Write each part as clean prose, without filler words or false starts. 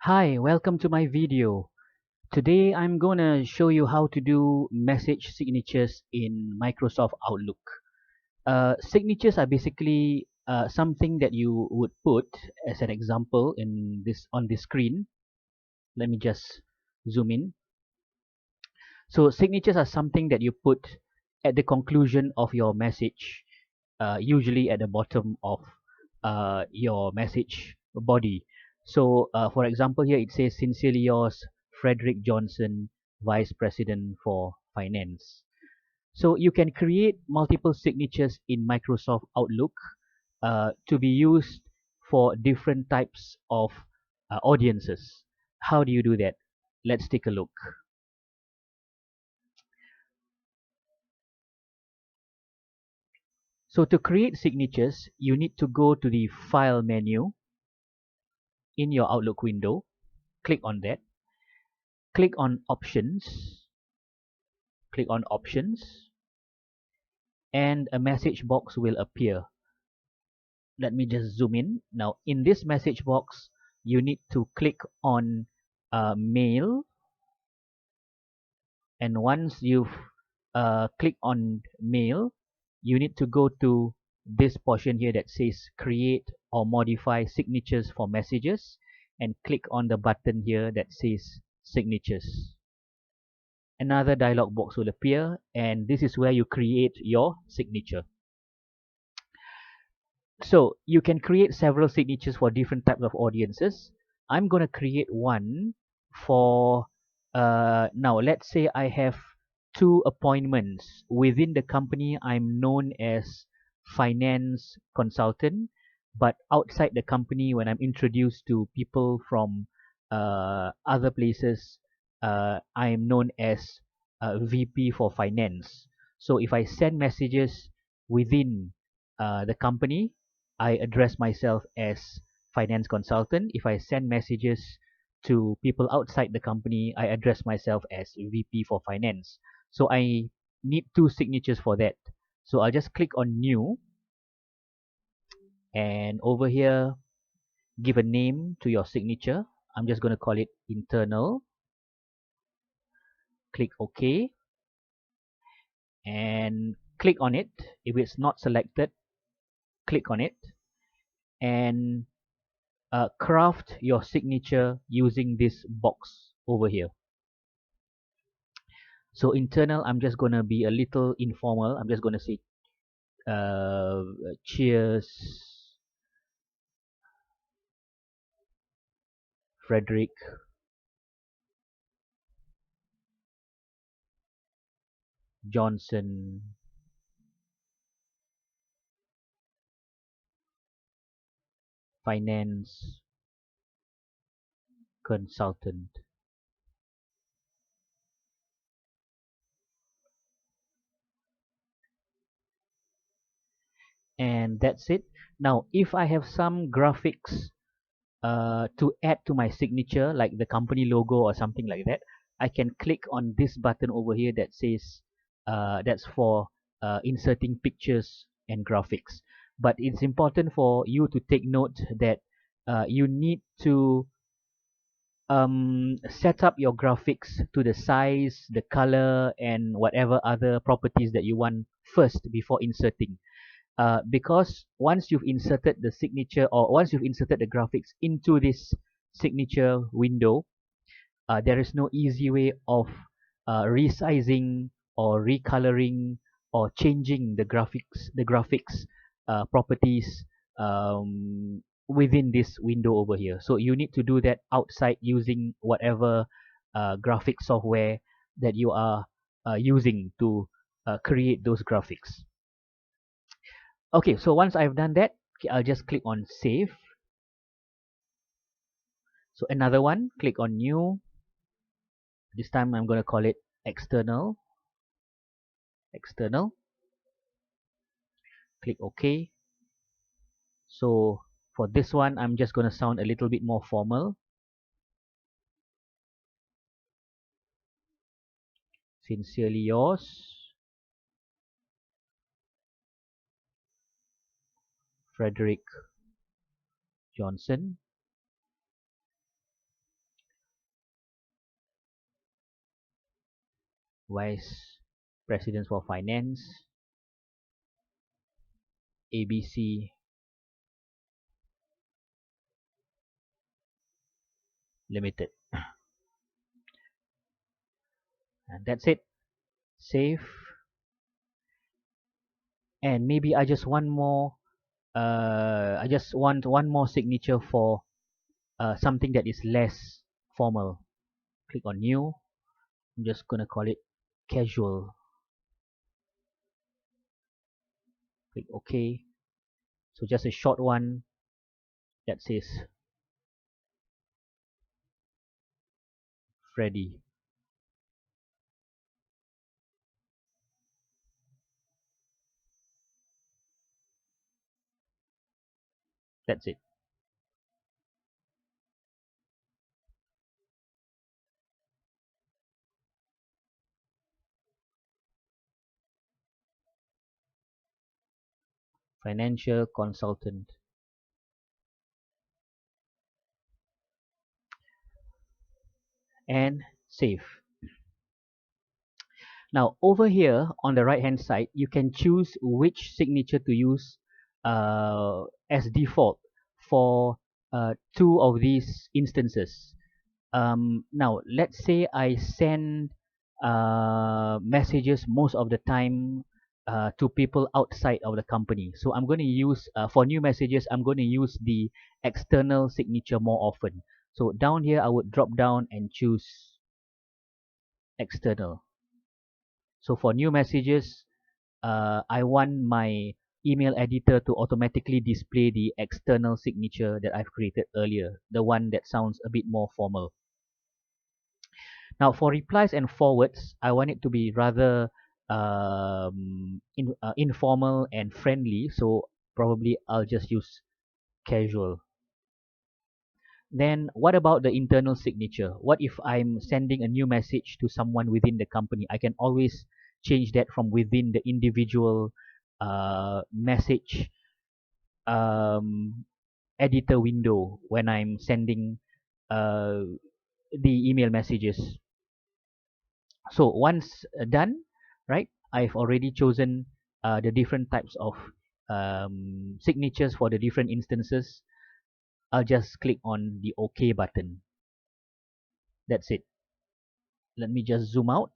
Hi, welcome to my video. Today I'm gonna show you how to do message signatures in Microsoft Outlook. Signatures are basically something that you would put as an example in this on the screen. Let me just zoom in. So signatures are something that you put at the conclusion of your message, usually at the bottom of your message body. So, for example, here it says, "Sincerely yours, Frederick Johnson, Vice President for Finance." So you can create multiple signatures in Microsoft Outlook to be used for different types of audiences. How do you do that? Let's take a look. So to create signatures, you need to go to the File menu in your Outlook window. Click on that. Click on Options. Click on Options, and a message box will appear. Let me just zoom in. Now, in this message box, you need to click on Mail, and once you've clicked on Mail, you need to go to this portion here that says Create or Modify Signatures for Messages, and click on the button here that says Signatures. Another dialog box will appear, and this is where you create your signature. So you can create several signatures for different types of audiences. I'm going to create one for now. Let's say I have two appointments within the company. I'm known as finance consultant, but outside the company, when I'm introduced to people from other places, I am known as VP for finance. So if I send messages within the company, I address myself as finance consultant. If I send messages to people outside the company, I address myself as VP for finance. So I need two signatures for that. So I'll just click on New, and over here, give a name to your signature. I'm just going to call it Internal. Click OK, and click on it. If it's not selected, click on it, and craft your signature using this box over here. So internal, I'm just gonna be a little informal. I'm just gonna say uh, cheers, Frederick Johnson, finance consultant. And that's it. Now, if I have some graphics to add to my signature, like the company logo or something like that, I can click on this button over here that says that's for inserting pictures and graphics. But it's important for you to take note that you need to set up your graphics to the size, the color, and whatever other properties that you want first before inserting. Because once you've inserted the signature, or once you've inserted the graphics into this signature window, there is no easy way of resizing or recoloring or changing the graphics properties within this window over here. So you need to do that outside using whatever graphic software that you are using to create those graphics. Okay, so once I've done that, okay, I'll just click on Save. So another one, click on New. This time I'm going to call it External. External. Click OK. So for this one, I'm just going to sound a little bit more formal. Sincerely yours, Frederick Johnson, Vice President for Finance, ABC Limited. And that's it. Save. And maybe I just want more. I just want one more signature for something that is less formal. Click on New. I'm just gonna call it Casual. Click OK. So just a short one that says Freddy. That's it. Financial consultant. And save. Now over here on the right hand side, you can choose which signature to use as default for two of these instances. Now let's say I send messages most of the time to people outside of the company. So I'm going to use for new messages, I'm going to use the external signature more often. So down here I would drop down and choose external. So for new messages, I want my email editor to automatically display the external signature that I've created earlier, the one that sounds a bit more formal. Now for replies and forwards, I want it to be rather informal and friendly, so probably I'll just use casual. Then what about the internal signature? What if I'm sending a new message to someone within the company? I can always change that from within the individual message um, editor window when I'm sending uh, the email messages. So once done, right, I've already chosen the different types of signatures for the different instances. I'll just click on the OK button. That's it. Let me just zoom out.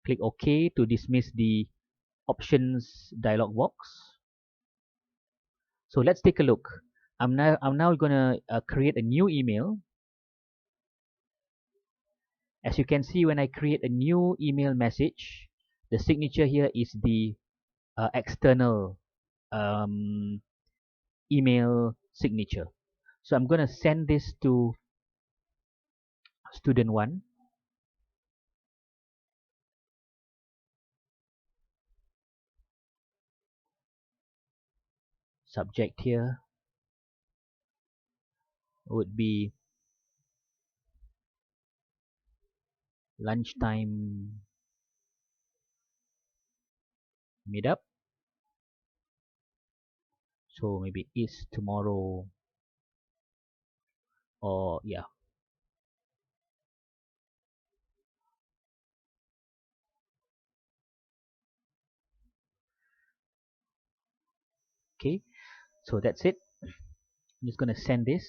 Click OK to dismiss the options dialog box. So let's take a look. I'm now gonna create a new email. As you can see, when I create a new email message, the signature here is the external um, email signature. So I'm gonna send this to student 1. Subject here would be lunchtime meetup. So maybe is tomorrow, or yeah. Okay, so that's it. I'm just gonna send this.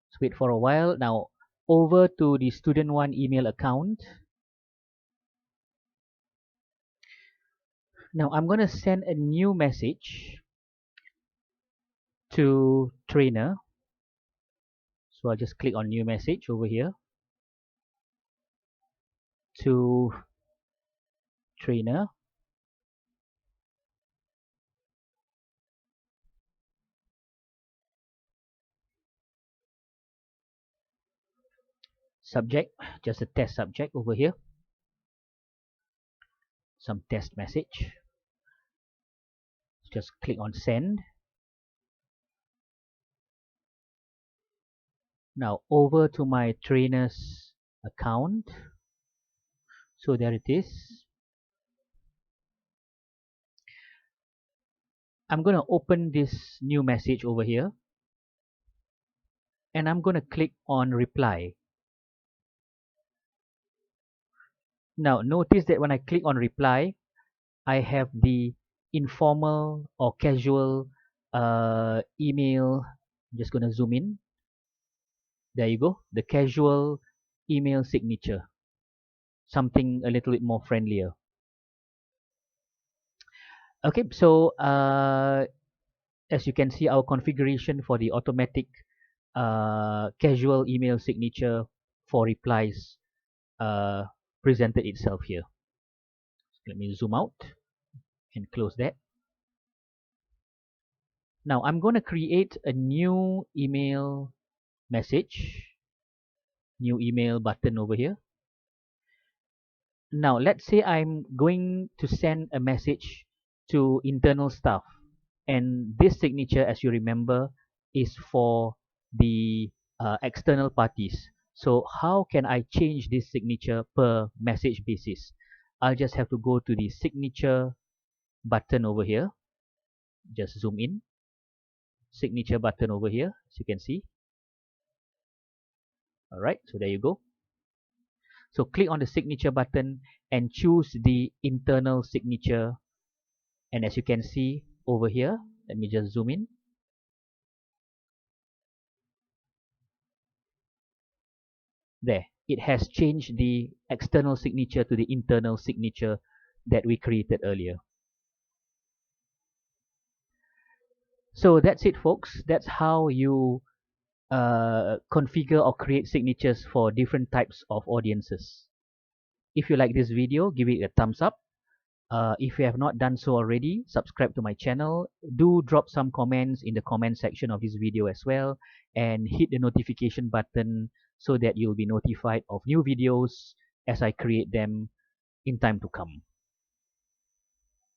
Let's wait for a while. Now over to the student 1 email account. Now I'm gonna send a new message to trainer. So I'll just click on new message over here to trainer. Subject, just a test subject over here. Some test message. Just click on send. Now over to my trainer's account. So there it is. I'm going to open this new message over here. and I'm going to click on reply. Now notice that when I click on reply, I have the informal or casual email. I'm just going to zoom in. There you go, the casual email signature, something a little bit more friendlier. Okay, so as you can see, our configuration for the automatic casual email signature for replies uh, presented itself here. Let me zoom out and close that. Now I'm going to create a new email message, new email button over here. Now let's say I'm going to send a message to internal staff, and this signature, as you remember, is for the external parties. So how can I change this signature per message basis? I'll just have to go to the signature button over here. Just zoom in. Signature button over here, as you can see. All right, so there you go. So click on the signature button and choose the internal signature. And as you can see over here, let me just zoom in. There, it has changed the external signature to the internal signature that we created earlier. So that's it, folks. That's how you configure or create signatures for different types of audiences. If you like this video, give it a thumbs up. If you have not done so already, subscribe to my channel. Do drop some comments in the comment section of this video as well, and hit the notification button so that you'll be notified of new videos as I create them in time to come.